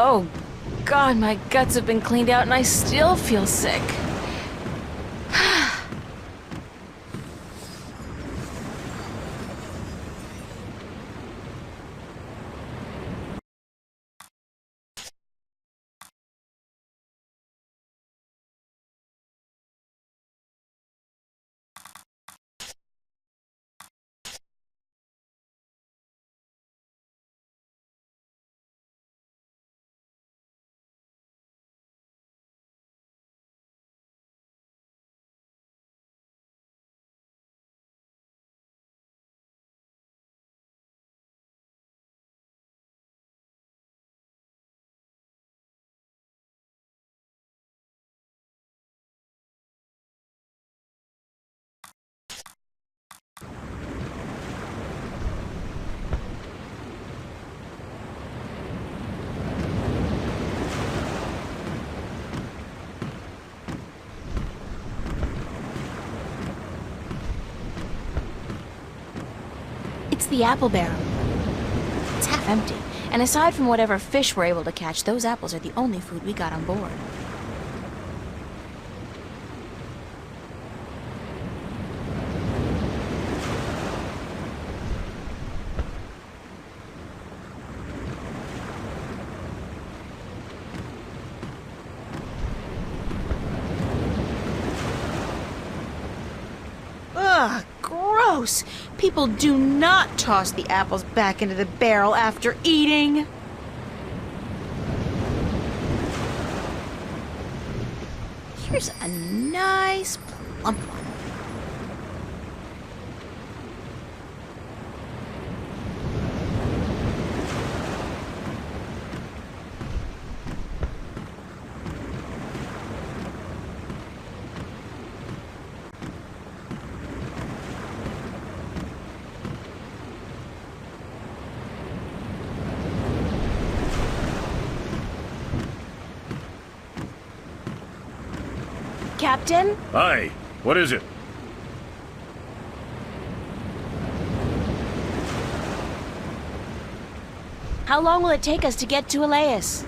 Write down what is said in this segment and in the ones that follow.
Oh, God, my guts have been cleaned out and I still feel sick. It's the apple barrel. It's half empty, and aside from whatever fish we're able to catch, those apples are the only food we got on board. Ugh, gross! People do not toss the apples back into the barrel after eating. Here's a nice plump one. Captain? Hi. What is it? How long will it take us to get to Alais?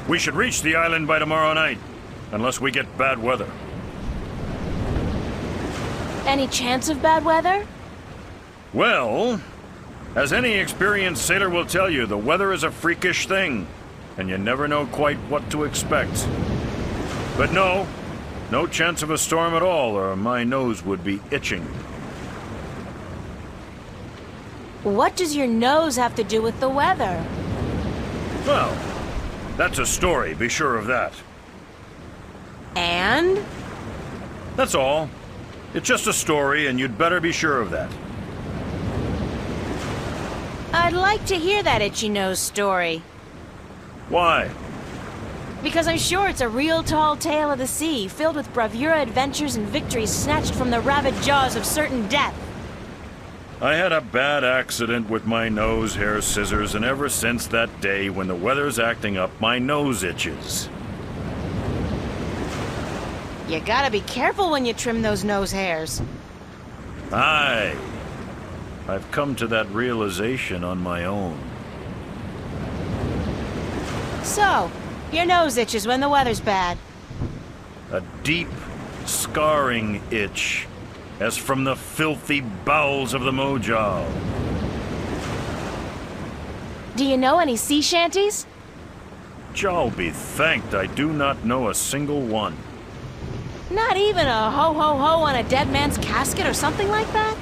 We should reach the island by tomorrow night, unless we get bad weather. Any chance of bad weather? Well, as any experienced sailor will tell you, the weather is a freakish thing, and you never know quite what to expect. But no chance of a storm at all, or my nose would be itching. What does your nose have to do with the weather? Well, that's a story, be sure of that. And? That's all. It's just a story, and you'd better be sure of that. I'd like to hear that itchy nose story. Why? Because I'm sure it's a real tall tale of the sea, filled with bravura adventures and victories snatched from the rabid jaws of certain death. I had a bad accident with my nose hair scissors, and ever since that day, when the weather's acting up, my nose itches. You gotta be careful when you trim those nose hairs. Aye. I've come to that realization on my own. So, your nose itches when the weather's bad. A deep, scarring itch, as from the filthy bowels of the Mojal. Do you know any sea shanties? Jal be thanked, I do not know a single one. Not even a ho-ho-ho on a dead man's casket or something like that?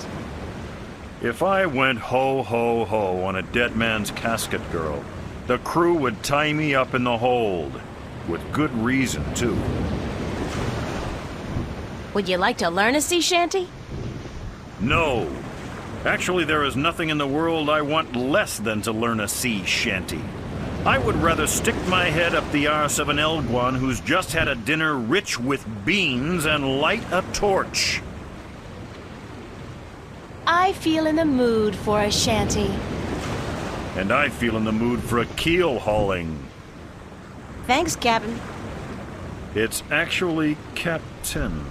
If I went ho-ho-ho on a dead man's casket, girl, the crew would tie me up in the hold. With good reason, too. Would you like to learn a sea shanty? No. Actually, there is nothing in the world I want less than to learn a sea shanty. I would rather stick my head up the arse of an Elguan who's just had a dinner rich with beans and light a torch. I feel in the mood for a shanty. And I feel in the mood for a keel hauling. Thanks, Captain. It's actually Captain.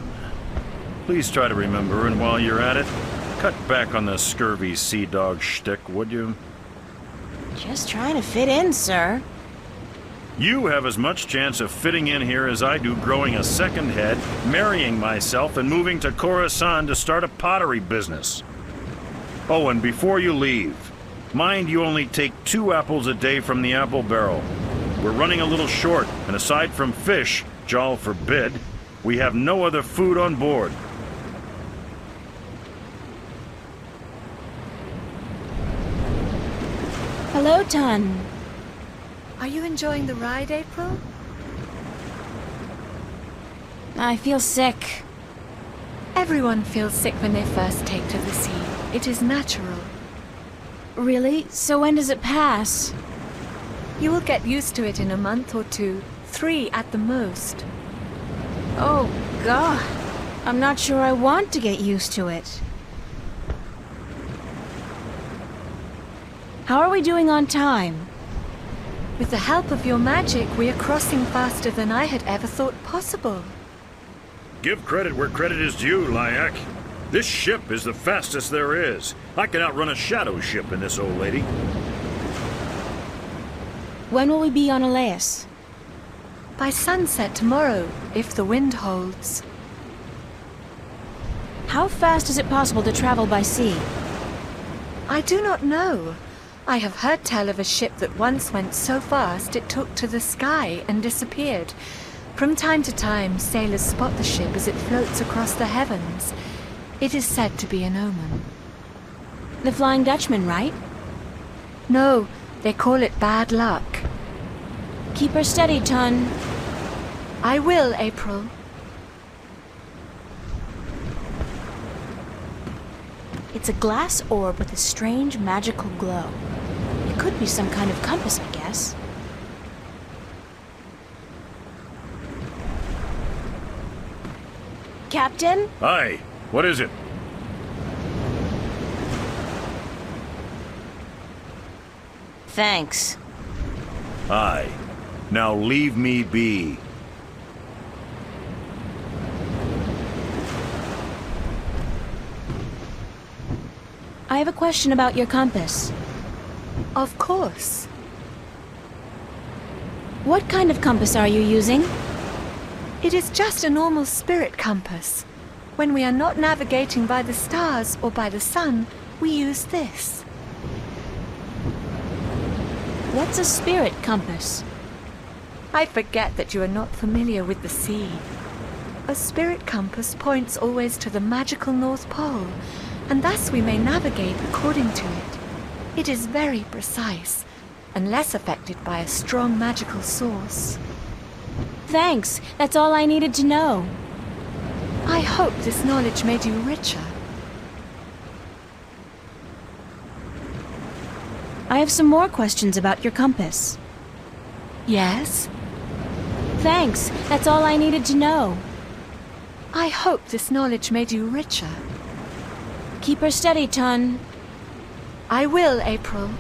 Please try to remember, and while you're at it, cut back on the scurvy sea dog shtick, would you? Just trying to fit in, sir. You have as much chance of fitting in here as I do growing a second head, marrying myself, and moving to Khorasan to start a pottery business. Oh, and before you leave, mind you only take 2 apples a day from the apple barrel. We're running a little short, and aside from fish, Jal forbid, we have no other food on board. Hello, Tun. Are you enjoying the ride, April? I feel sick. Everyone feels sick when they first take to the sea. It is natural. Really? So when does it pass? You will get used to it in a month or 2, 3 at the most. Oh, God. I'm not sure I want to get used to it. How are we doing on time? With the help of your magic, we are crossing faster than I had ever thought possible. Give credit where credit is due, Lyak. This ship is the fastest there is. I can outrun a shadow ship in this old lady. When will we be on Alais? By sunset tomorrow, if the wind holds. How fast is it possible to travel by sea? I do not know. I have heard tell of a ship that once went so fast it took to the sky and disappeared. From time to time, sailors spot the ship as it floats across the heavens. It is said to be an omen. The Flying Dutchman, right? No, they call it bad luck. Keep her steady, Tun. I will, April. It's a glass orb with a strange magical glow. It could be some kind of compass, I guess. Captain? Aye, what is it? Thanks. Aye. Now leave me be. I have a question about your compass. Of course. What kind of compass are you using? It is just a normal spirit compass. When we are not navigating by the stars or by the sun, we use this. What's a spirit compass? I forget that you are not familiar with the sea. A spirit compass points always to the magical North Pole, and thus we may navigate according to it. It is very precise, and less affected by a strong magical source. Thanks, that's all I needed to know. I hope this knowledge made you richer. I have some more questions about your compass. Yes? Thanks, that's all I needed to know. I hope this knowledge made you richer. Keep her steady, Tun. I will, April.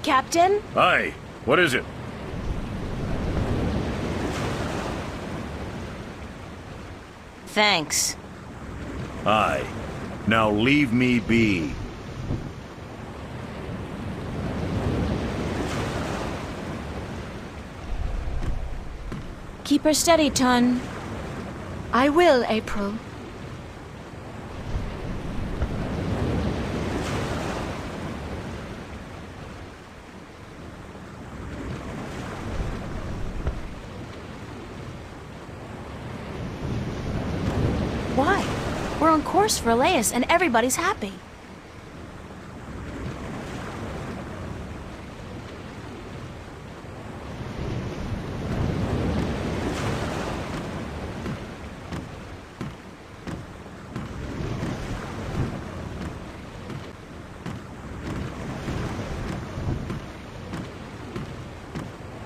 Captain? Aye, what is it? Thanks. Aye. Now leave me be. Keep her steady, Tun. I will, April. Why? We're on course for Alais and everybody's happy.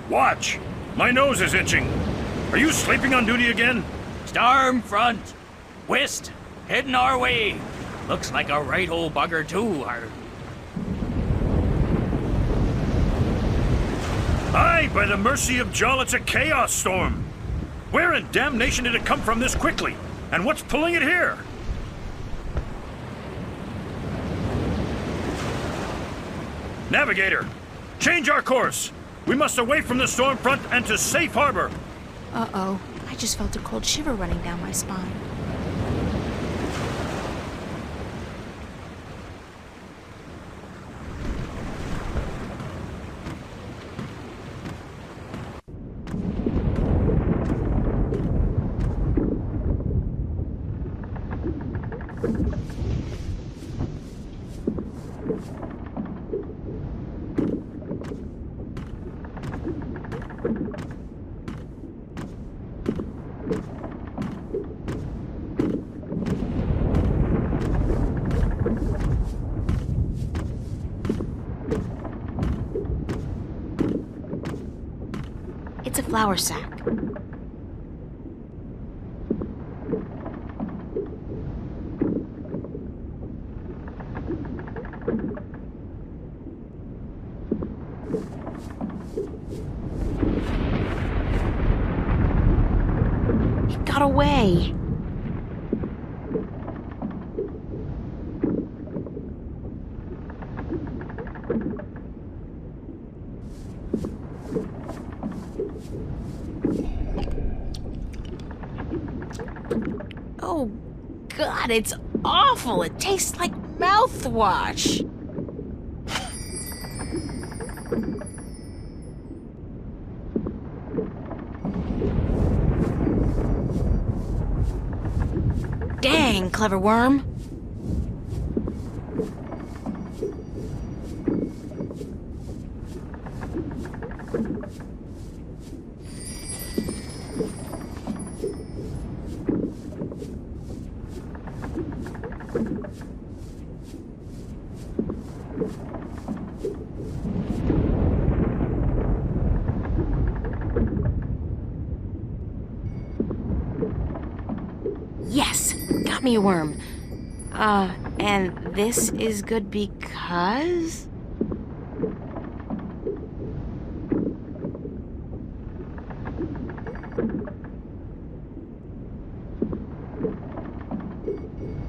Watch! My nose is itching. Are you sleeping on duty again? Storm front. West. Heading our way. Looks like a right old bugger too. Aye, by the mercy of Jol, it's a chaos storm. Where in damnation did it come from this quickly? And what's pulling it here? Navigator, change our course. We must away from the storm front and to safe harbor. Uh-oh. I just felt a cold shiver running down my spine. It's a flour sack. It got away. Oh, God, it's awful. It tastes like mouthwash. Dang, clever worm. Yes, got me a worm. And this is good because...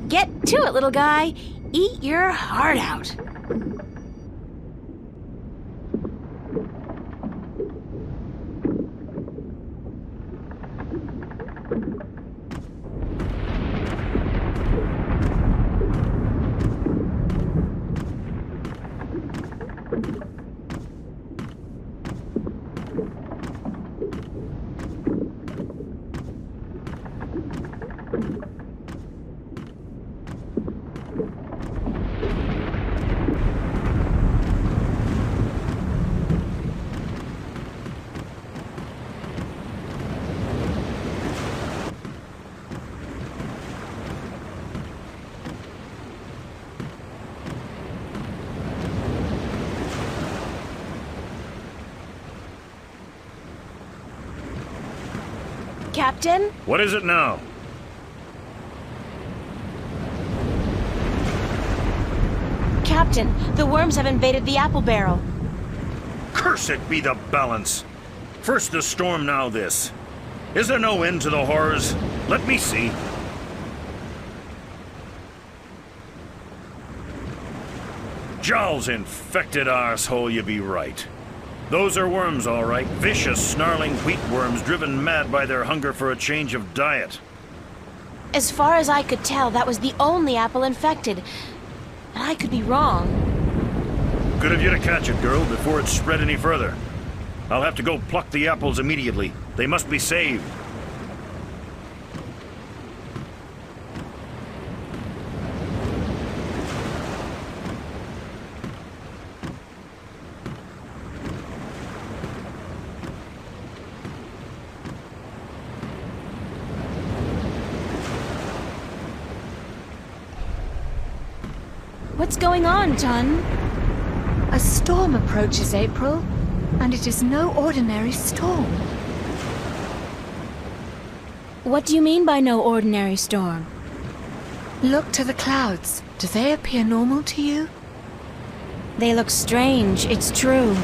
Get to it, little guy. Eat your heart out. Captain? What is it now? Captain, the worms have invaded the apple barrel. Cursed be the balance. First the storm, now this. Is there no end to the horrors? Let me see. Jol's infected arsehole, you be right. Those are worms, all right. Vicious, snarling wheat worms driven mad by their hunger for a change of diet. As far as I could tell, that was the only apple infected. And I could be wrong. Good of you to catch it, girl, before it spread any further. I'll have to go pluck the apples immediately. They must be saved. What's going on, Tun? A storm approaches, April, and it is no ordinary storm. What do you mean by no ordinary storm? Look to the clouds. Do they appear normal to you? They look strange, it's true.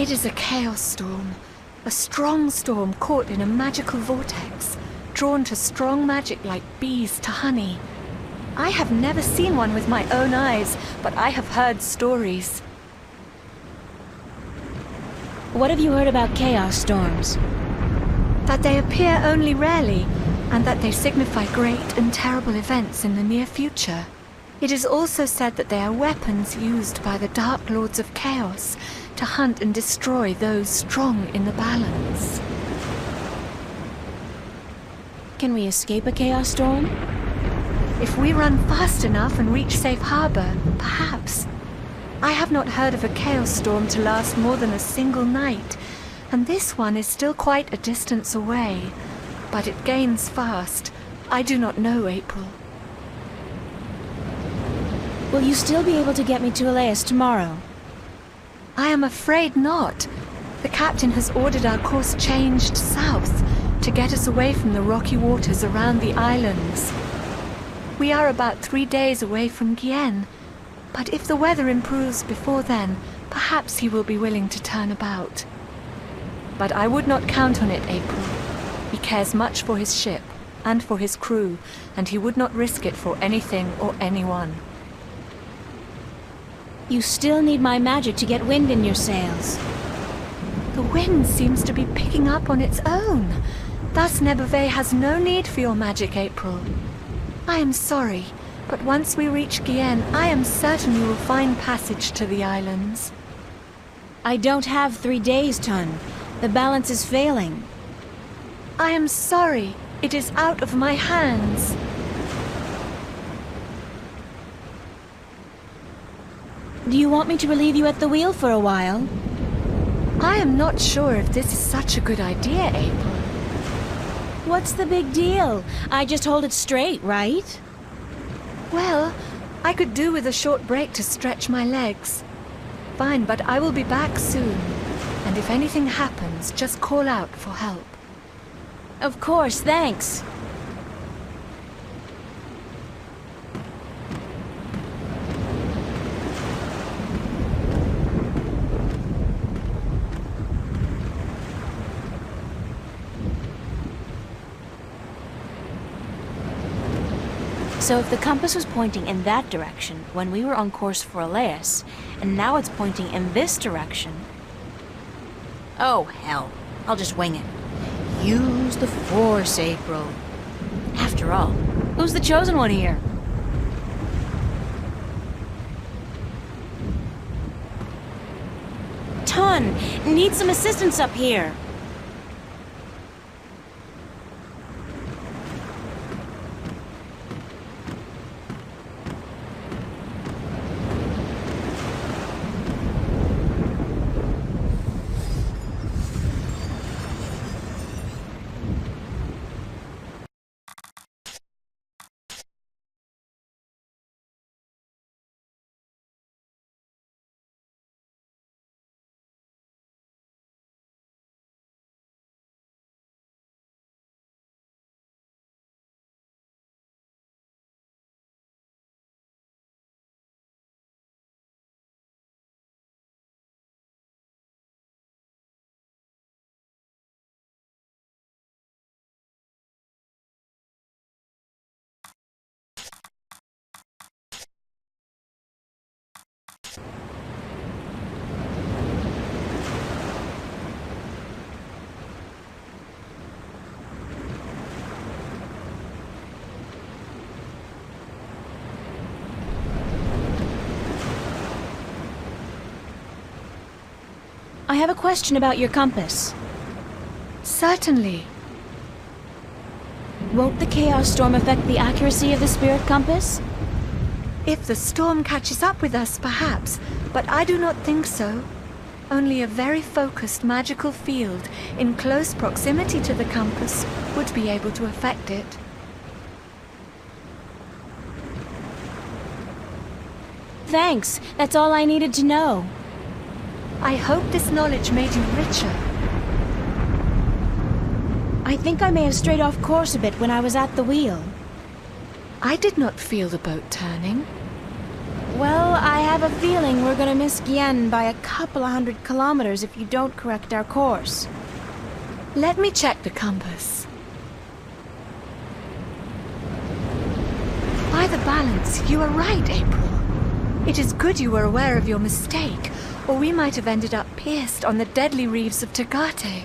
It is a chaos storm. A strong storm caught in a magical vortex, drawn to strong magic like bees to honey. I have never seen one with my own eyes, but I have heard stories. What have you heard about chaos storms? That they appear only rarely, and that they signify great and terrible events in the near future. It is also said that they are weapons used by the Dark Lords of Chaos to hunt and destroy those strong in the balance. Can we escape a chaos storm? If we run fast enough and reach safe harbor, perhaps. I have not heard of a chaos storm to last more than a single night, and this one is still quite a distance away. But it gains fast. I do not know, April. Will you still be able to get me to Alais tomorrow? I am afraid not. The captain has ordered our course changed south to get us away from the rocky waters around the islands. We are about 3 days away from Gien, but if the weather improves before then, perhaps he will be willing to turn about. But I would not count on it, April. He cares much for his ship and for his crew, and he would not risk it for anything or anyone. You still need my magic to get wind in your sails. The wind seems to be picking up on its own. Thus Nebuve has no need for your magic, April. I am sorry, but once we reach Gien, I am certain you will find passage to the islands. I don't have 3 days, Tun. The balance is failing. I am sorry. It is out of my hands. Do you want me to relieve you at the wheel for a while? I am not sure if this is such a good idea, April. What's the big deal? I just hold it straight, right? Well, I could do with a short break to stretch my legs. Fine, but I will be back soon. And if anything happens, just call out for help. Of course, thanks. So if the compass was pointing in that direction when we were on course for Alais, and now it's pointing in this direction... Oh, hell. I'll just wing it. Use the Force, April. After all, who's the chosen one here? Tun, need some assistance up here. I have a question about your compass. Certainly. Won't the Chaos Storm affect the accuracy of the Spirit Compass? If the storm catches up with us, perhaps, but I do not think so. Only a very focused magical field in close proximity to the compass would be able to affect it. Thanks. That's all I needed to know. I hope this knowledge made you richer. I think I may have strayed off course a bit when I was at the wheel. I did not feel the boat turning. Well, I have a feeling we're gonna miss Gien by a couple of 100 kilometers if you don't correct our course. Let me check the compass. By the balance, you are right, April. It is good you were aware of your mistake, or we might have ended up pierced on the deadly reefs of Tagate.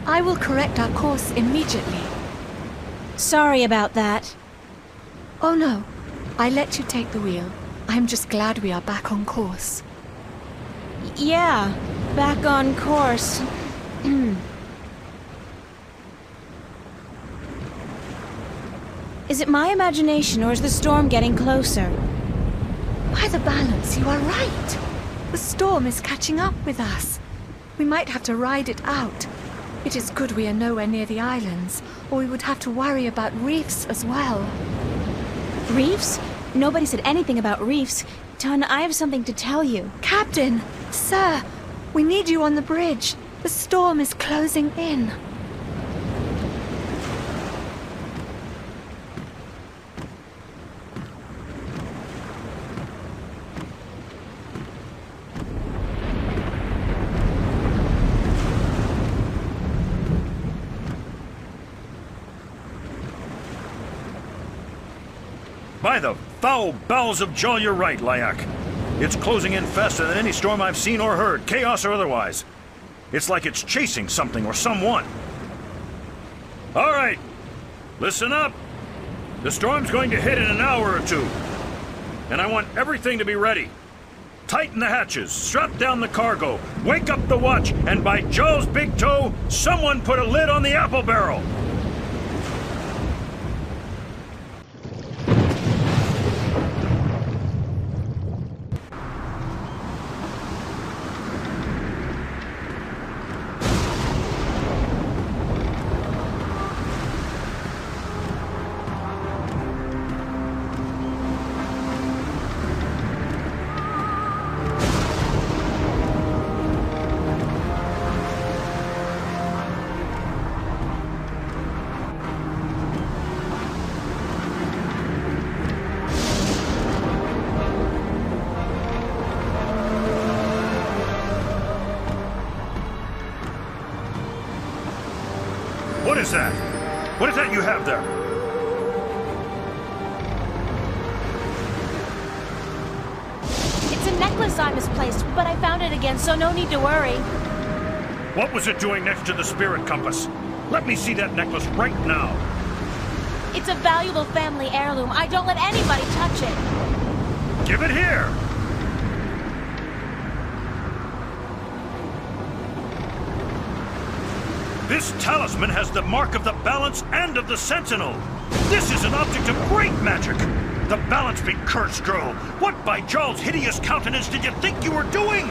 I will correct our course immediately. Sorry about that. Oh no, I let you take the wheel. I'm just glad we are back on course. Yeah, back on course. Is it my imagination, or is the storm getting closer? By the balance, you are right. The storm is catching up with us. We might have to ride it out. It is good we are nowhere near the islands, or we would have to worry about reefs as well. Reefs? Nobody said anything about reefs. Tun, I have something to tell you. Captain! Sir! We need you on the bridge. The storm is closing in. By the foul bowels of Jol, you're right, Layak. It's closing in faster than any storm I've seen or heard, chaos or otherwise. It's like it's chasing something or someone. All right, listen up. The storm's going to hit in an hour or two. And I want everything to be ready. Tighten the hatches, strap down the cargo, wake up the watch, and by Jol's big toe, someone put a lid on the apple barrel. What is that? What is that you have there? It's a necklace I misplaced, but I found it again, so no need to worry. What was it doing next to the spirit compass? Let me see that necklace right now. It's a valuable family heirloom. I don't let anybody touch it. Give it here! This talisman has the mark of the balance and of the sentinel. This is an object of great magic. The balance be cursed, girl. What by Jol's hideous countenance did you think you were doing?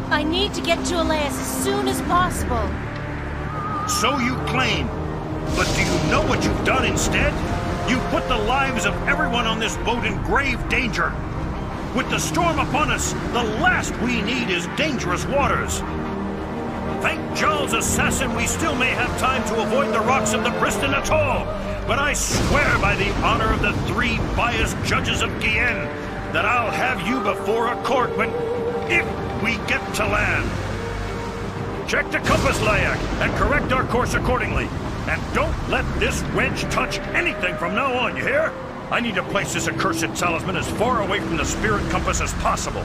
I need to get to Alais as soon as possible. So you claim. But do you know what you've done instead? You've put the lives of everyone on this boat in grave danger. With the storm upon us, the last we need is dangerous waters. Thank Jol's assassin we still may have time to avoid the rocks of the Briston Atoll. But I swear by the honor of the 3 biased judges of Gien that I'll have you before a court if we get to land. Check the compass, Layak, and correct our course accordingly. And don't let this wench touch anything from now on, you hear? I need to place this accursed talisman as far away from the spirit compass as possible.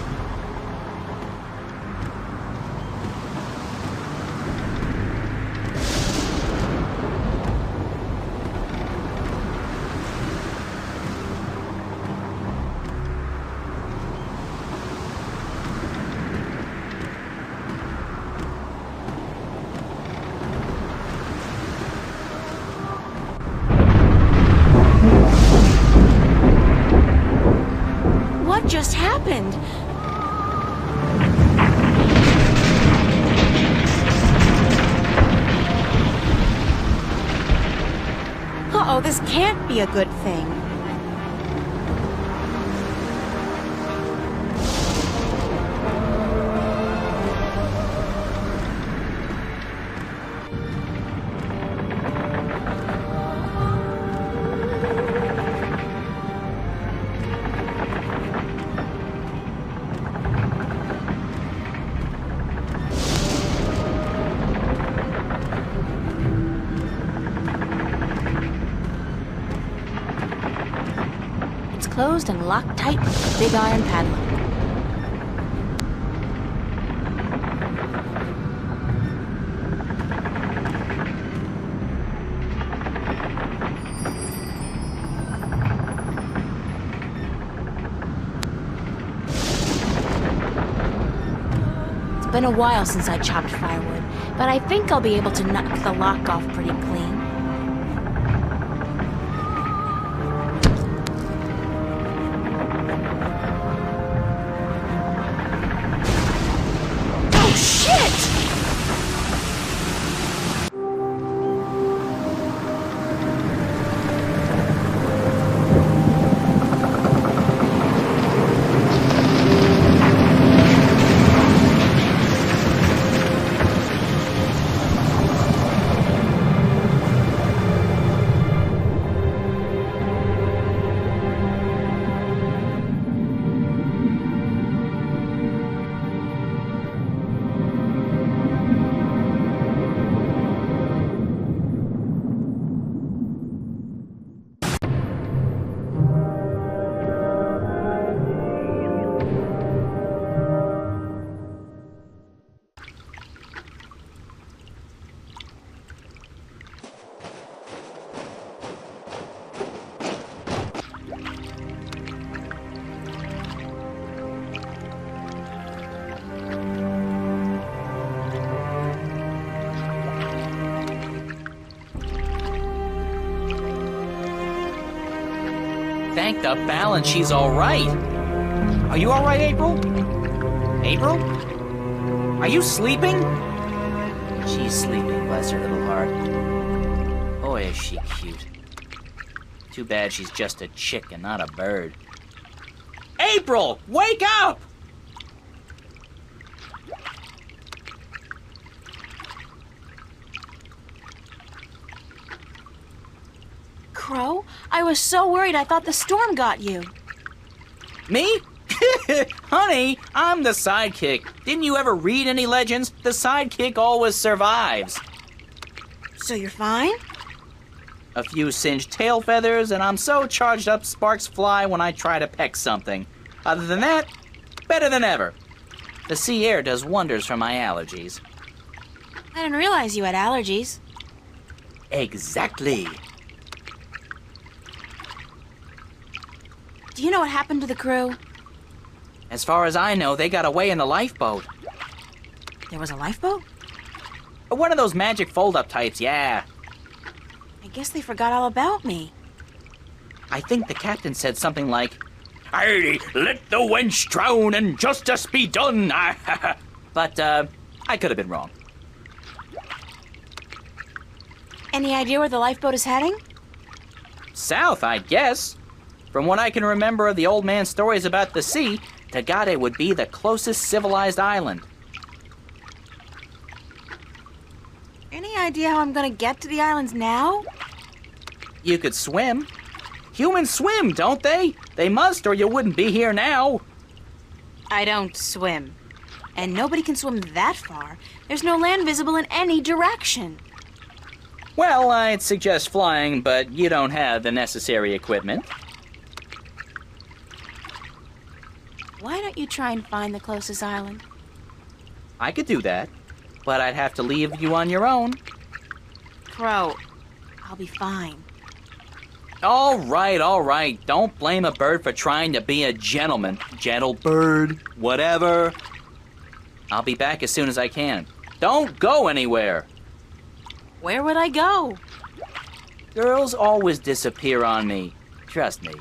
What just happened? Uh-oh, this can't be a good thing. closed and locked tight with a big iron padlock. It's been a while since I chopped firewood, but I think I'll be able to knock the lock off pretty clean. Oh, shit! Thank the balance she's all right. Are you all right, April? April? Are you sleeping? She's sleeping, bless her little heart. Boy, is she cute. Too bad she's just a chick and not a bird. April, wake up! Crow, I was so worried I thought the storm got you. Me? Honey, I'm the sidekick. Didn't you ever read any legends? The sidekick always survives. So you're fine? A few singed tail feathers, and I'm so charged up sparks fly when I try to peck something. Other than that, better than ever. The sea air does wonders for my allergies. I didn't realize you had allergies. Exactly. Do you know what happened to the crew? As far as I know, they got away in the lifeboat. There was a lifeboat? One of those magic fold-up types, yeah. I guess they forgot all about me. I think the captain said something like, "Aye, let the wench drown and justice be done." But, I could have been wrong. Any idea where the lifeboat is heading? South, I guess. From what I can remember of the old man's stories about the sea, Tagade would be the closest civilized island. Any idea how I'm gonna get to the islands now? You could swim. Humans swim, don't they? They must, or you wouldn't be here now. I don't swim. And nobody can swim that far. There's no land visible in any direction. Well, I'd suggest flying, but you don't have the necessary equipment. Why don't you try and find the closest island? I could do that, but I'd have to leave you on your own. Crow, I'll be fine. All right. Don't blame a bird for trying to be a gentleman. Gentle bird, whatever. I'll be back as soon as I can. Don't go anywhere. Where would I go? Girls always disappear on me. Trust me.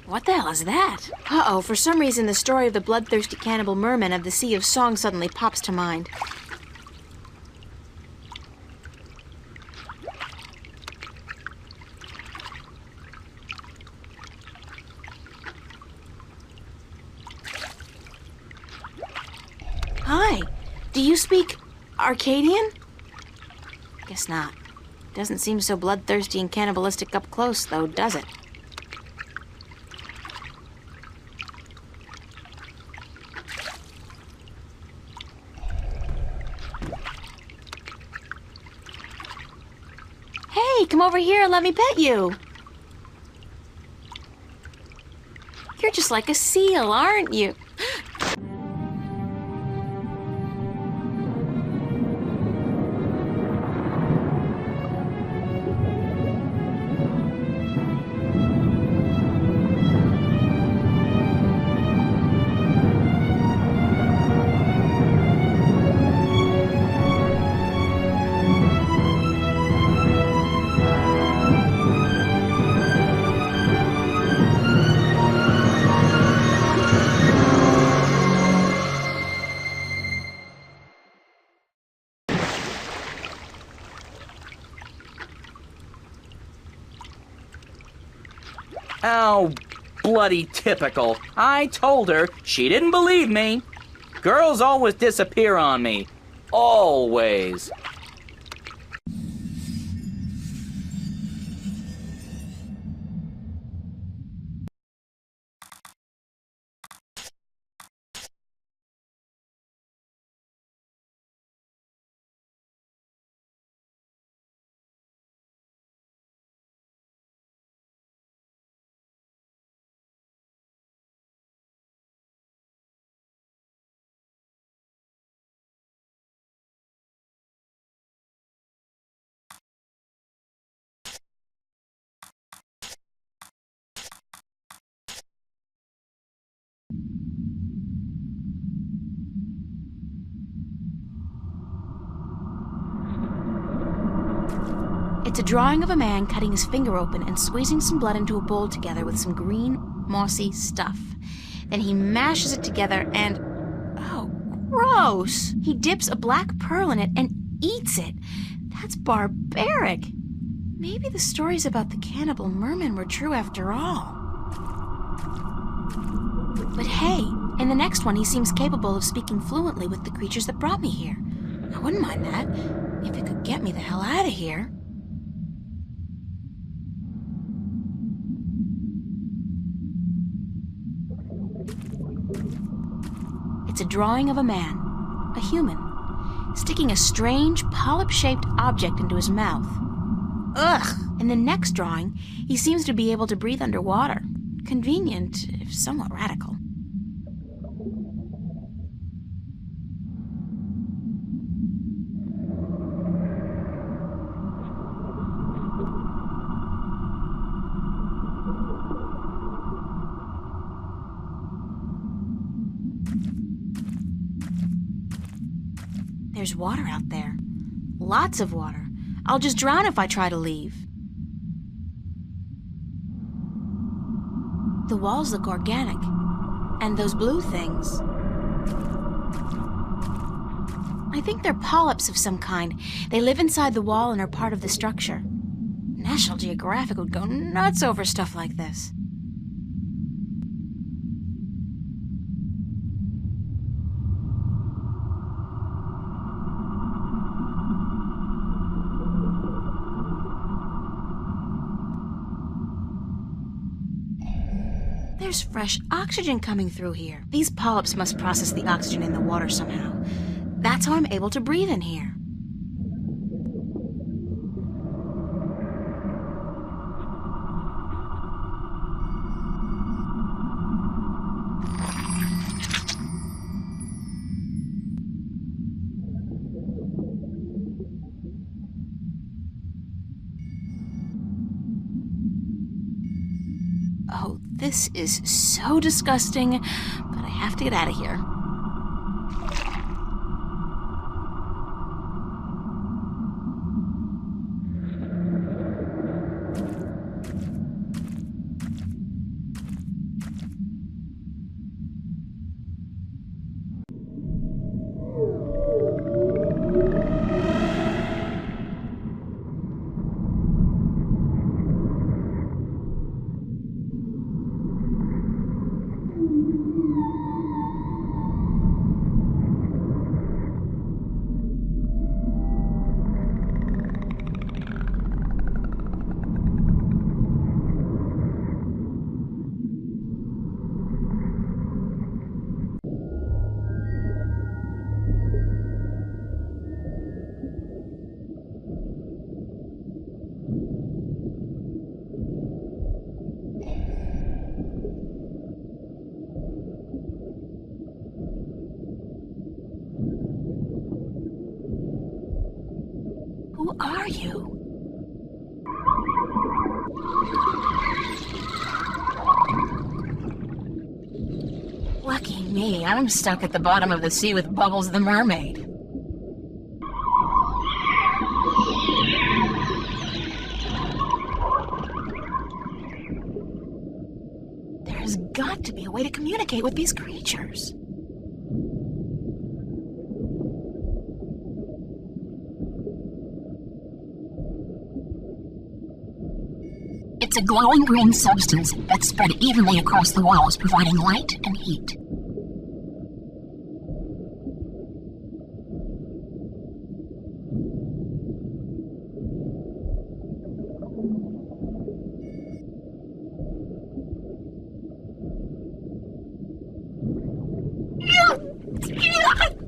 What the hell is that? Uh-oh, for some reason the story of the bloodthirsty cannibal merman of the Sea of Song suddenly pops to mind. Hi, do you speak Arcadian? Guess not. Doesn't seem so bloodthirsty and cannibalistic up close, though, does it? Hey, come over here and let me pet you. You're just like a seal, aren't you? Oh, bloody typical. I told her. She didn't believe me. Girls always disappear on me. Always. It's a drawing of a man cutting his finger open and squeezing some blood into a bowl together with some green, mossy stuff. Then he mashes it together and... oh, gross! He dips a black pearl in it and eats it. That's barbaric. Maybe the stories about the cannibal merman were true after all. But hey, in the next one he seems capable of speaking fluently with the creatures that brought me here. I wouldn't mind that, if it could get me the hell out of here. It's a drawing of a man, a human, sticking a strange, polyp-shaped object into his mouth. Ugh! In the next drawing, he seems to be able to breathe underwater. Convenient, if somewhat radical. There's water out there. Lots of water. I'll just drown if I try to leave. The walls look organic. And those blue things. I think they're polyps of some kind. They live inside the wall and are part of the structure. National Geographic would go nuts over stuff like this. There's fresh oxygen coming through here. These polyps must process the oxygen in the water somehow. That's how I'm able to breathe in here. Oh, this is so disgusting, but I have to get out of here. me, I'm stuck at the bottom of the sea with Bubbles the mermaid. There's got to be a way to communicate with these creatures. It's a glowing green substance that's spread evenly across the walls, providing light and heat.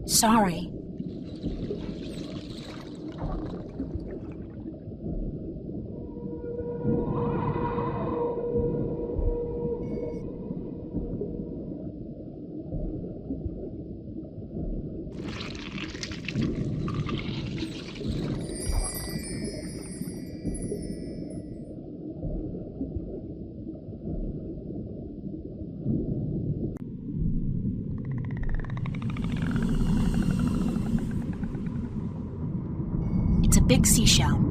Sorry. It's a big seashell.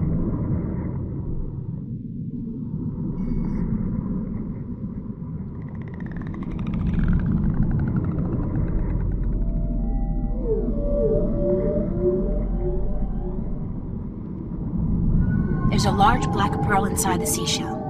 There's a large black pearl inside the seashell.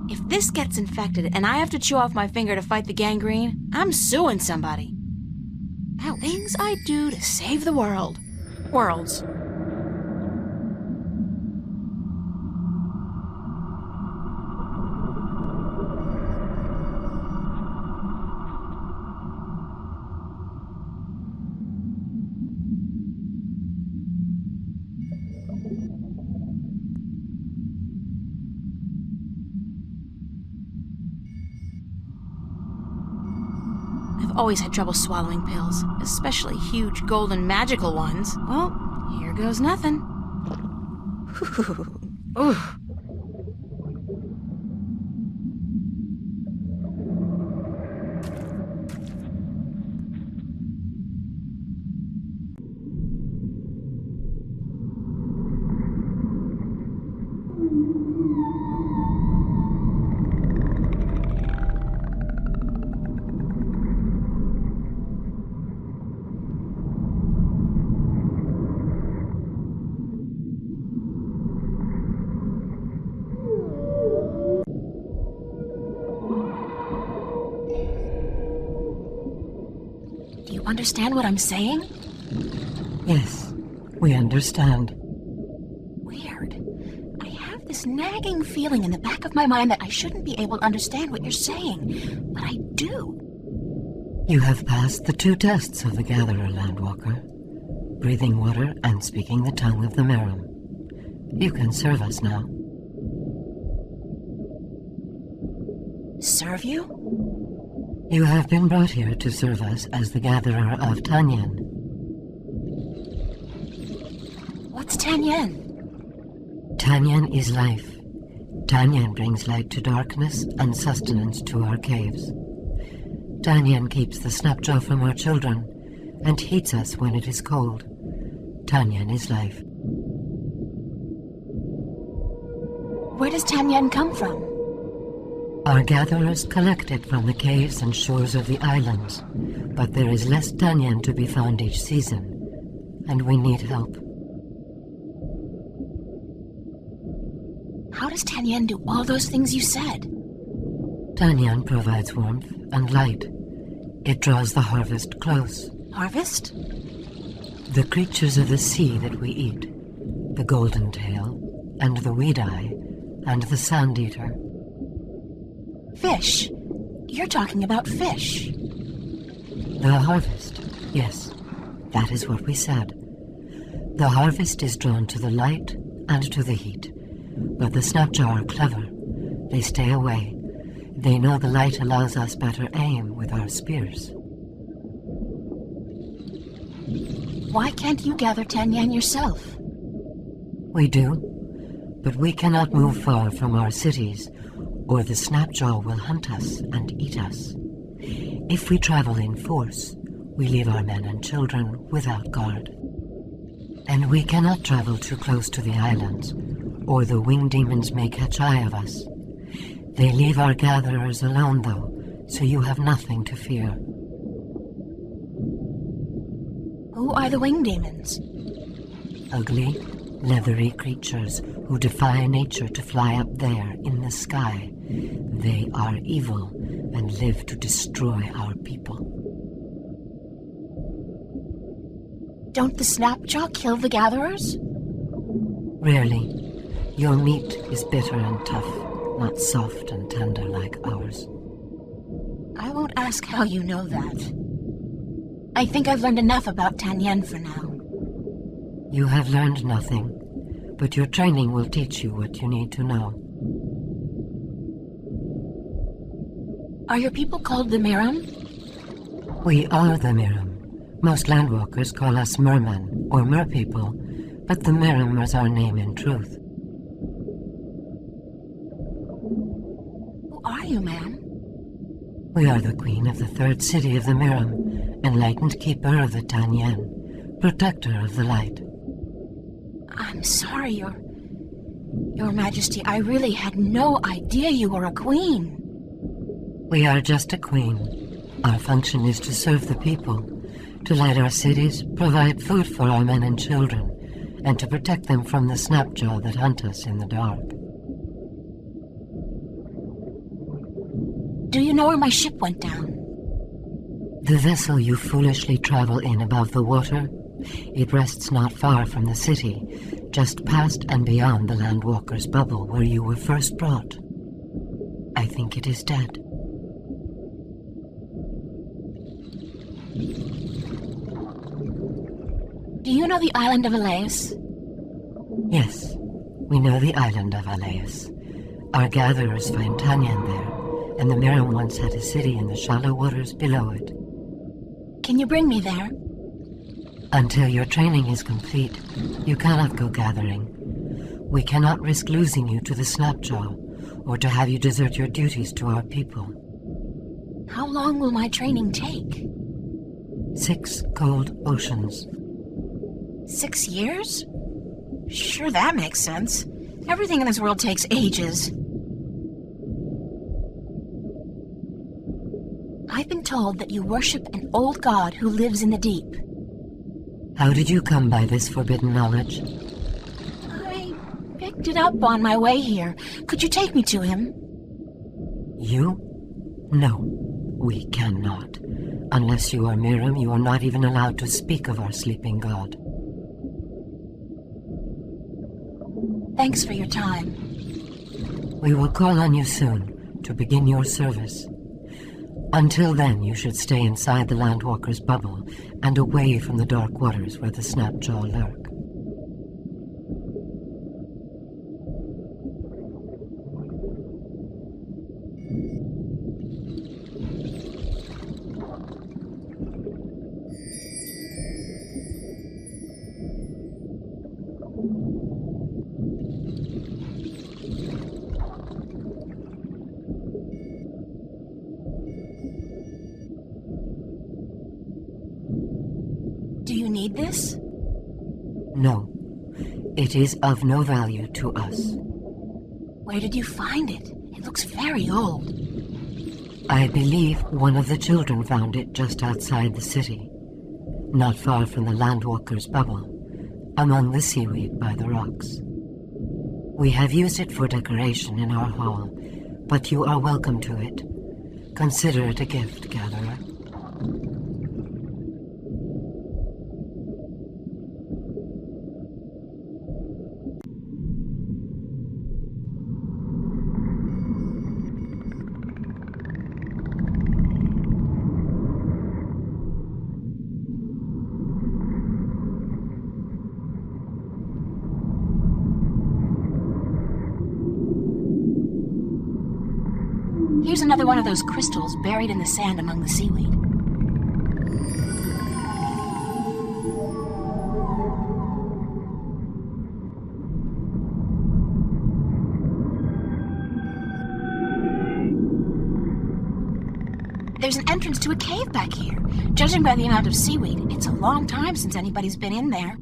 If this gets infected and I have to chew off my finger to fight the gangrene, I'm suing somebody. Things I do to save the world. Worlds. I've always had trouble swallowing pills, especially huge golden magical ones. Well, here goes nothing. Ooh. Do you understand what I'm saying? Yes, we understand. Weird. I have this nagging feeling in the back of my mind that I shouldn't be able to understand what you're saying, but I do. You have passed the 2 tests of the Gatherer, Landwalker. Breathing water and speaking the tongue of the Maerum. You can serve us now. Serve you? You have been brought here to serve us as the Gatherer of Tanyan. What's Tanyan? Tanyan is life. Tanyan brings light to darkness and sustenance to our caves. Tanyan keeps the snapjaw from our children and heats us when it is cold. Tanyan is life. Where does Tanyan come from? Our gatherers collect it from the caves and shores of the islands, but there is less Tanyan to be found each season, and we need help. How does does Tanyan do all those things you said? Tanyan provides warmth and light. It draws the harvest close. Harvest? The creatures of the sea that we eat, the golden tail, and the weed-eye, and the sand-eater. Fish. You're talking about fish. The harvest, yes, that is what we said. The harvest is drawn to the light and to the heat, but the Snapjaw are clever. They stay away. They know the light allows us better aim with our spears. Why can't you gather Tanyan yourself? We do, but we cannot move far from our cities, or the Snapjaw will hunt us and eat us. If we travel in force, we leave our men and children without guard. And we cannot travel too close to the islands, or the winged demons may catch eye of us. They leave our gatherers alone, though, so you have nothing to fear. Who are the winged demons? Ugly, leathery creatures who defy nature to fly up there in the sky. They are evil and live to destroy our people. Don't the Snapjaw kill the gatherers? Rarely. Your meat is bitter and tough, not soft and tender like ours. I won't ask how you know that. I think I've learned enough about Tanyan for now. You have learned nothing, but your training will teach you what you need to know. Are your people called the Maerum? We are the Maerum. Most landwalkers call us mermen or merpeople, but the Maerum is our name in truth. Who are you, ma'am? We are the queen of the third city of the Maerum, enlightened keeper of the Tanyan, protector of the light. I'm sorry, Your Majesty, I really had no idea you were a queen. We are just a queen. Our function is to serve the people, to light our cities, provide food for our men and children, and to protect them from the Snapjaw that hunt us in the dark. Do you know where my ship went down? The vessel you foolishly travel in above the water, it rests not far from the city, just past and beyond the Landwalker's bubble where you were first brought. I think it is dead. Do you know the island of Alais? Yes, we know the island of Alais. Our gatherers find Tanyan there, and the Maerum once had a city in the shallow waters below it. Can you bring me there? Until your training is complete, you cannot go gathering. We cannot risk losing you to the Snapjaw, or to have you desert your duties to our people. How long will my training take? 6 cold oceans. 6 years? Sure, that makes sense. Everything in this world takes ages. I've been told that you worship an old god who lives in the deep. How did you come by this forbidden knowledge? I picked it up on my way here. Could you take me to him? You? No, we cannot. Unless you are Maerum, you are not even allowed to speak of our sleeping god. Thanks for your time. We will call on you soon to begin your service. Until then, you should stay inside the Landwalker's bubble and away from the dark waters where the Snapjaw lurk. Do you need this? No, it is of no value to us. Where did you find it? It looks very old. I believe one of the children found it just outside the city, not far from the Landwalker's bubble, among the seaweed by the rocks. We have used it for decoration in our hall, but you are welcome to it. Consider it a gift, Gatherer. Here's another one of those crystals buried in the sand among the seaweed. There's an entrance to a cave back here. Judging by the amount of seaweed, it's a long time since anybody's been in there.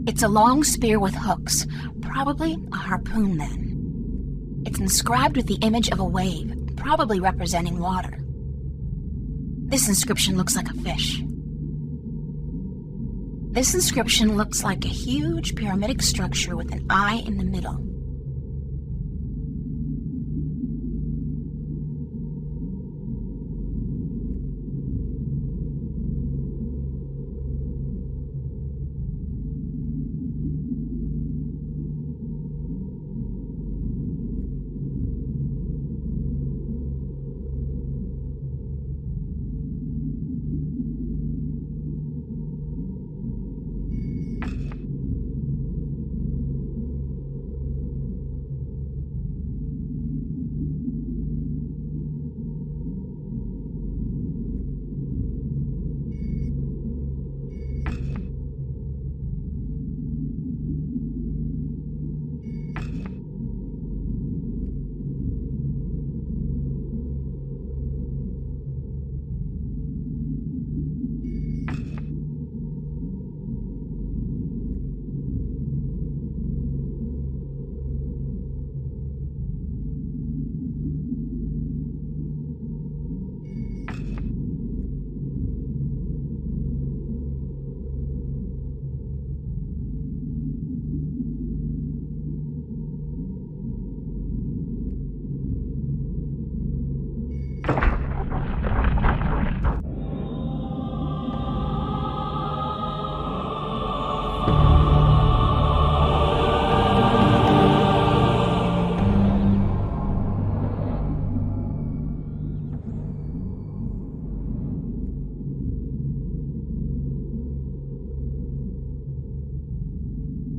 It's a long spear with hooks, probably a harpoon then. It's inscribed with the image of a wave, probably representing water. This inscription looks like a fish. This inscription looks like a huge pyramidic structure with an eye in the middle.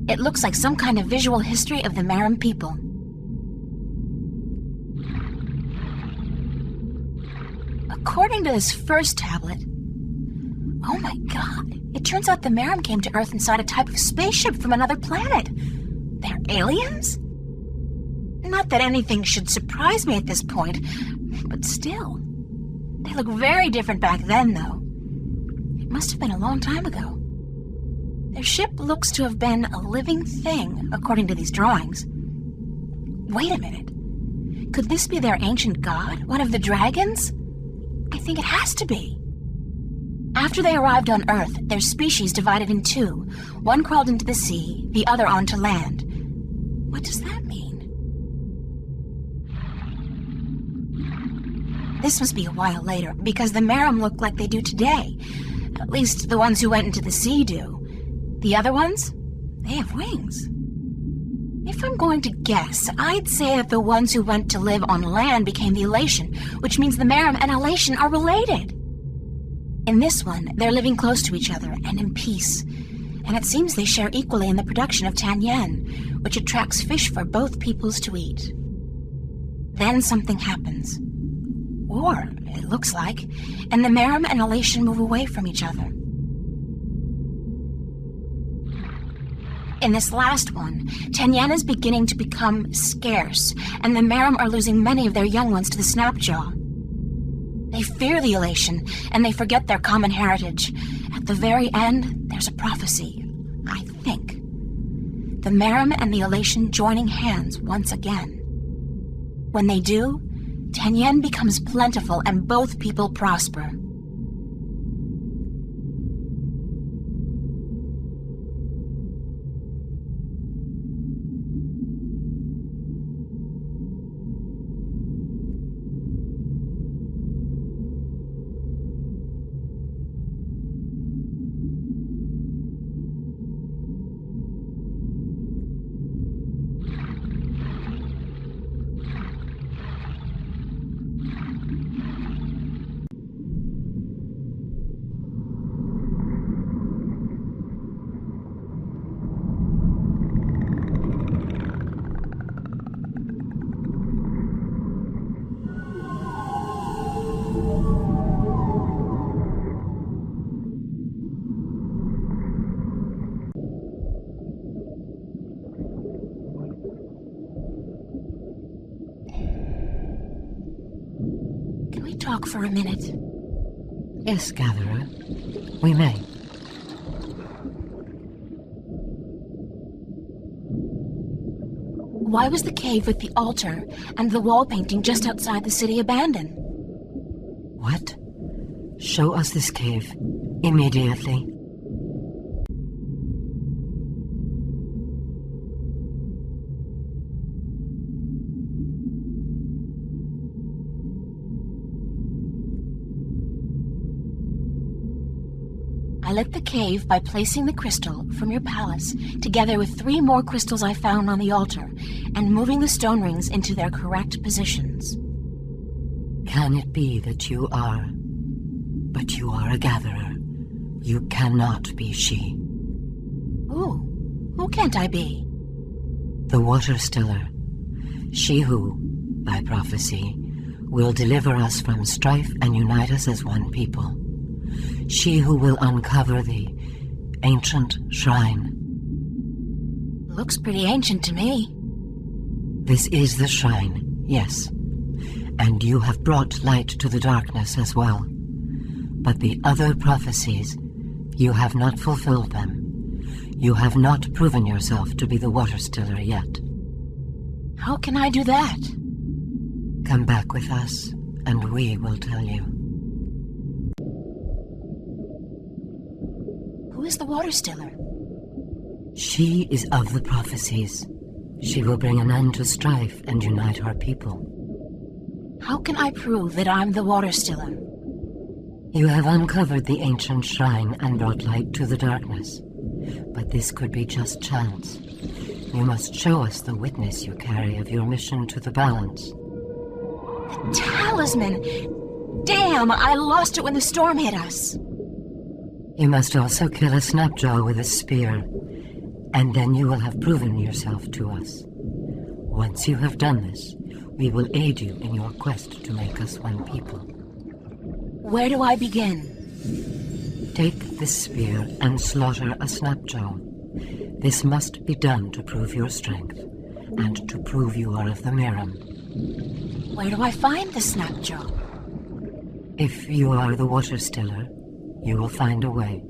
It looks like some kind of visual history of the Maerum people. According to this first tablet, oh my god, it turns out the Maerum came to Earth inside a type of spaceship from another planet. They're aliens? Not that anything should surprise me at this point, but still. They look very different back then, though. It must have been a long time ago. Their ship looks to have been a living thing, according to these drawings. Wait a minute. Could this be their ancient god, one of the dragons? I think it has to be. After they arrived on Earth, their species divided in two. One crawled into the sea, the other onto land. What does that mean? This must be a while later, because the Maerum look like they do today. At least the ones who went into the sea do. The other ones? They have wings. If I'm going to guess, I'd say that the ones who went to live on land became the Alation, which means the Maerum and Alation are related. In this one, they're living close to each other and in peace, and it seems they share equally in the production of Tanyan, which attracts fish for both peoples to eat. Then something happens. Or, it looks like, and the Maerum and Alation move away from each other. In this last one, Tanyan is beginning to become scarce, and the Maerum are losing many of their young ones to the Snapjaw. They fear the Alation, and they forget their common heritage. At the very end, there's a prophecy, I think. The Maerum and the Alation joining hands once again. When they do, Tanyan becomes plentiful and both people prosper. Talk for a minute. Yes, Gatherer. We may. Why was the cave with the altar and the wall painting just outside the city abandoned? What? Show us this cave. Immediately. I lit the cave by placing the crystal from your palace together with 3 more crystals I found on the altar and moving the stone rings into their correct positions. Can it be that you are... But you are a gatherer. You cannot be she. Who can't I be? The Water Stiller. She who, by prophecy, will deliver us from strife and unite us as one people. She who will uncover the ancient shrine. Looks pretty ancient to me. This is the shrine, yes. And you have brought light to the darkness as well. But the other prophecies, you have not fulfilled them. You have not proven yourself to be the Water Stiller yet. How can I do that? Come back with us, and we will tell you. Who is the Water Stiller? She is of the prophecies. She will bring an end to strife and unite our people. How can I prove that I'm the Water Stiller? You have uncovered the ancient shrine and brought light to the darkness. But this could be just chance. You must show us the witness you carry of your mission to the balance. The talisman! Damn, I lost it when the storm hit us. You must also kill a snapjaw with a spear, and then you will have proven yourself to us. Once you have done this, we will aid you in your quest to make us one people. Where do I begin? Take this spear and slaughter a snapjaw. This must be done to prove your strength, and to prove you are of the Maerum. Where do I find the snapjaw? If you are the Water Stiller, you will find a way.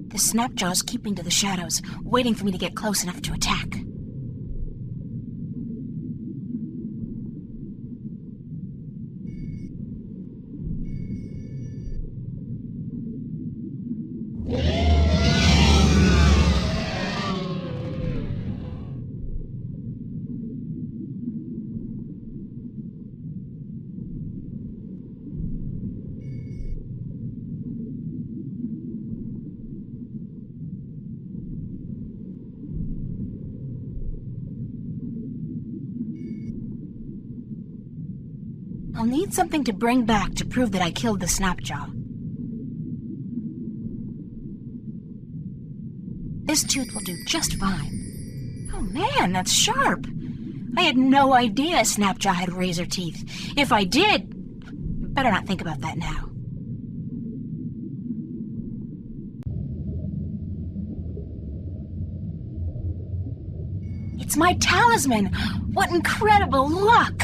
The snapjaw's keeping to the shadows, waiting for me to get close enough to attack. I'll need something to bring back to prove that I killed the snapjaw. This tooth will do just fine. Oh man, that's sharp! I had no idea a snapjaw had razor teeth. If I did, better not think about that now. It's my talisman! What incredible luck!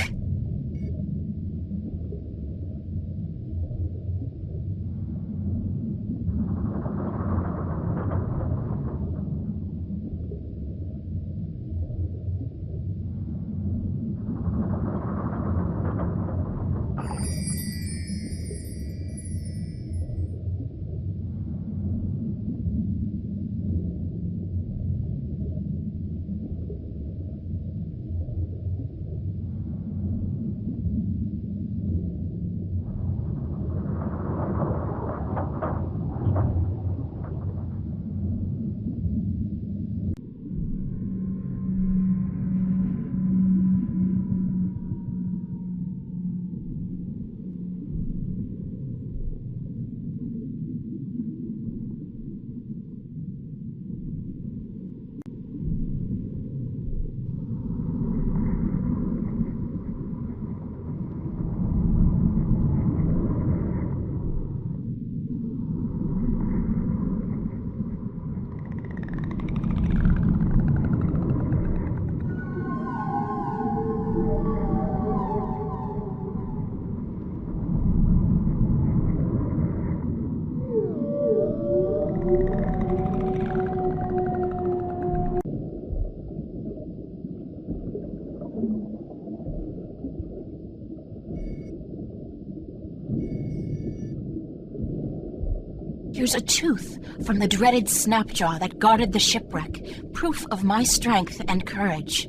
Here's a tooth from the dreaded snapjaw that guarded the shipwreck, proof of my strength and courage.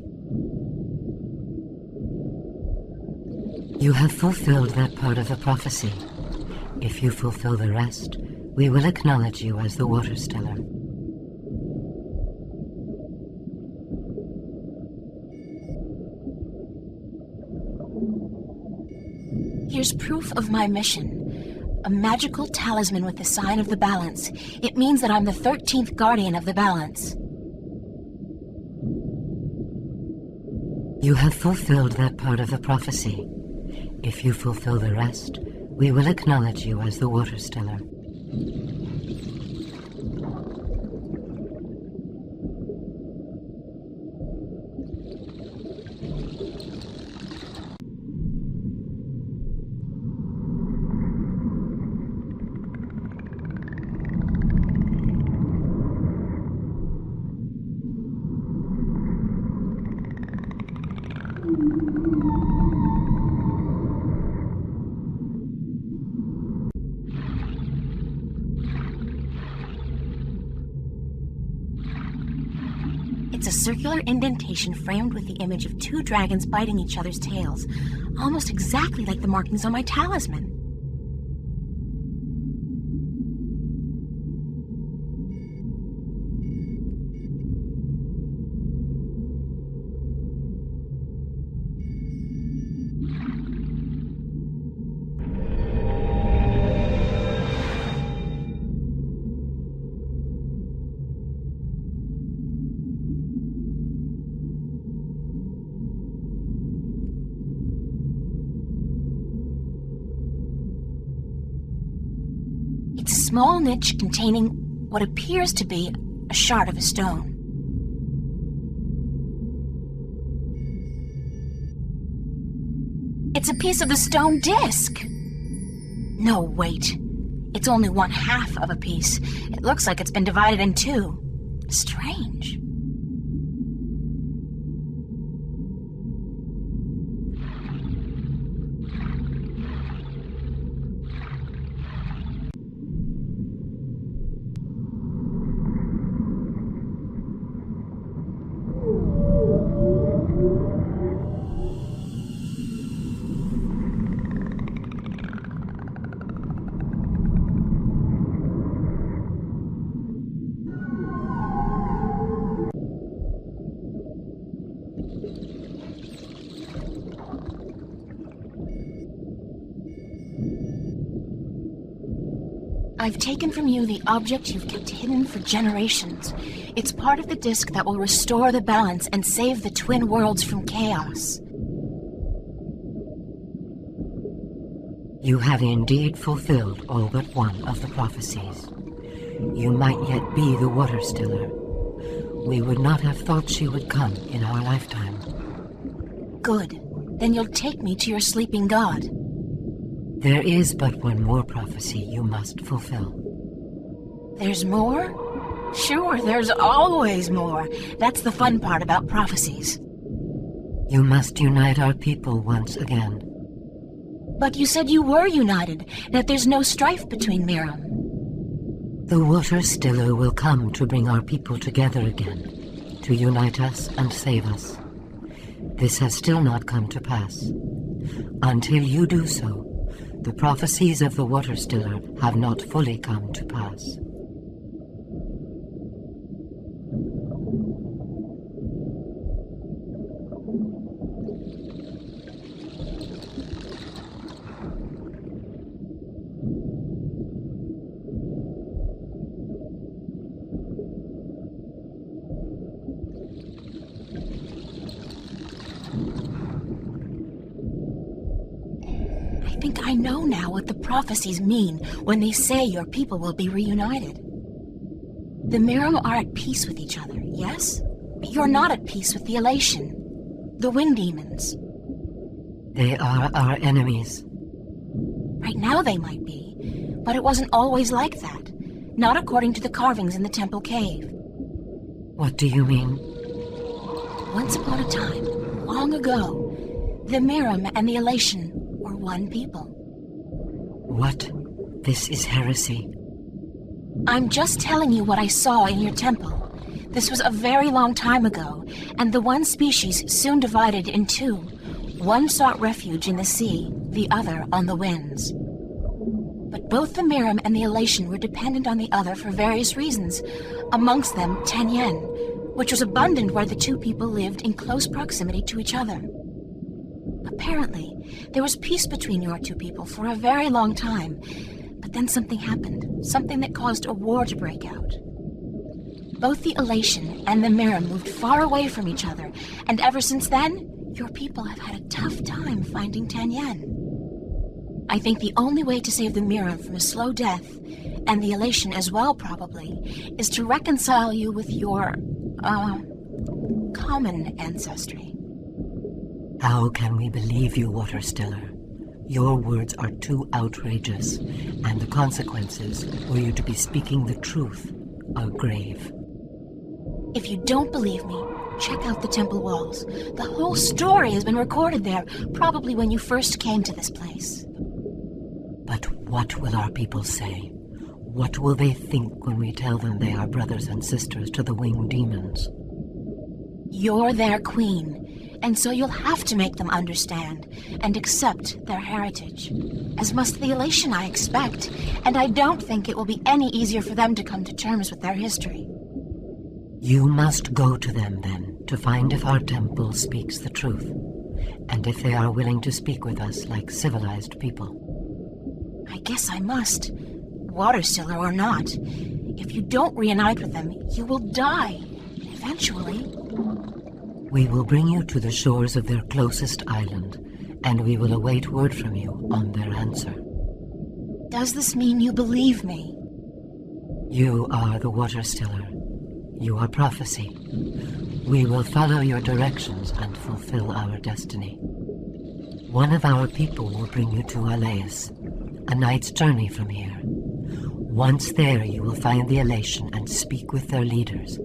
You have fulfilled that part of the prophecy. If you fulfill the rest, we will acknowledge you as the Water Stellar. Here's proof of my mission. A magical talisman with the sign of the balance. It means that I'm the 13th guardian of the balance. You have fulfilled that part of the prophecy. If you fulfill the rest, we will acknowledge you as the Water Stellar. It's a circular indentation framed with the image of two dragons biting each other's tails, almost exactly like the markings on my talisman. It's a small niche containing what appears to be a shard of a stone. It's a piece of the stone disc. No, wait. It's only one half of a piece. It looks like it's been divided in two. Strange. I've taken from you the object you've kept hidden for generations. It's part of the disk that will restore the balance and save the twin worlds from chaos. You have indeed fulfilled all but one of the prophecies. You might yet be the Water Stellar. We would not have thought she would come in our lifetime. Good. Then you'll take me to your sleeping god. There is but one more prophecy you must fulfill. There's more? Sure, there's always more. That's the fun part about prophecies. You must unite our people once again. But you said you were united, that there's no strife between Maerum. The Water Stiller will come to bring our people together again, to unite us and save us. This has still not come to pass. Until you do so, the prophecies of the Water Stiller have not fully come to pass. I think I know now what the prophecies mean when they say your people will be reunited. The Maerum are at peace with each other, yes? But you're not at peace with the Elation, the wind demons. They are our enemies. Right now they might be, but it wasn't always like that. Not according to the carvings in the temple cave. What do you mean? Once upon a time, long ago, the Maerum and the Elation were one people. What? This is heresy. I'm just telling you what I saw in your temple. This was a very long time ago, and the one species soon divided in two. One sought refuge in the sea, the other on the winds. But both the Maerum and the Elation were dependent on the other for various reasons, amongst them Tenyen, which was abundant where the two people lived in close proximity to each other. Apparently, there was peace between your two people for a very long time, but then something happened, something that caused a war to break out. Both the Elation and the Maerum moved far away from each other, and ever since then, your people have had a tough time finding Tenyen. I think the only way to save the Maerum from a slow death, and the Elation as well probably, is to reconcile you with your, common ancestry. How can we believe you, Water Stiller? Your words are too outrageous, and the consequences, were you to be speaking the truth, are grave. If you don't believe me, check out the temple walls. The whole story has been recorded there, probably when you first came to this place. But what will our people say? What will they think when we tell them they are brothers and sisters to the winged demons? You're their queen, and so you'll have to make them understand and accept their heritage. As must the Elation, I expect, and I don't think it will be any easier for them to come to terms with their history. You must go to them, then, to find if our temple speaks the truth, and if they are willing to speak with us like civilized people. I guess I must, Water Stiller or not. If you don't reunite with them, you will die, eventually. We will bring you to the shores of their closest island, and we will await word from you on their answer. Does this mean you believe me? You are the Water Stiller. You are prophecy. We will follow your directions and fulfill our destiny. One of our people will bring you to Alais, a night's journey from here. Once there, you will find the Elation and speak with their leaders.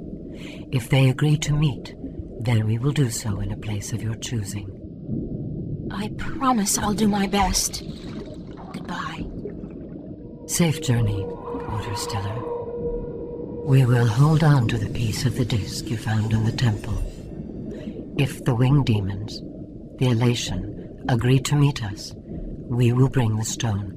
If they agree to meet, then we will do so in a place of your choosing. I promise I'll do my best. Goodbye. Safe journey, Water Stiller. We will hold on to the piece of the disc you found in the temple. If the winged demons, the Elation, agree to meet us, we will bring the stone.